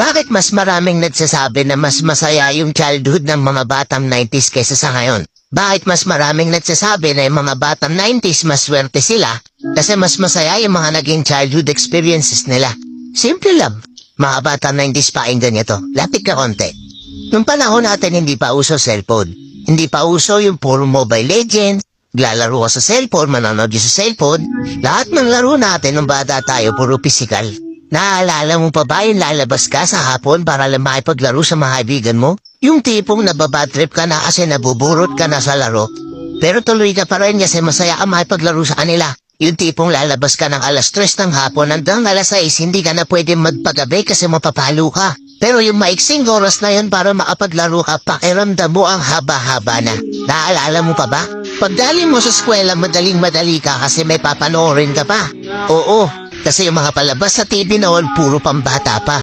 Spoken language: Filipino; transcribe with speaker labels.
Speaker 1: Bakit mas maraming nagsasabi na mas masaya yung childhood ng mga batang 90s kaysa sa ngayon? Bakit mas maraming nagsasabi na yung mga batang 90s mas swerte sila kasi mas masaya yung mga naging childhood experiences nila? Simple lang. Mga batang 90s pakinggan nyo to. Lapit ka konti. Nung panahon natin hindi pa uso cellphone. Hindi pa uso yung puro Mobile Legends. Lalaro ka sa cellphone, manonood sa cellphone. Lahat ng laro natin nung bata tayo puro physical. Naaalala mo pa ba yung lalabas ka sa hapon para lang makipaglaro sa mga kaibigan mo? Yung tipong nababatrip ka na kasi nabuburot ka na sa laro. Pero tuloy ka pa rin kasi masaya ka makipaglaro sa kanila. Yung tipong lalabas ka ng alas 3 ng hapon hanggang alas 6 hindi ka na pwede magpagabi kasi mapapalo ka. Pero yung maiksing oras na yun para makapaglaro ka, pakiramdam mo ang haba-haba na. Naaalala mo pa ba? Pagdali mo sa eskwela, madaling-madali ka kasi may papanoorin ka pa. Oo, kasi yung mga palabas sa TV noon, puro pambata pa.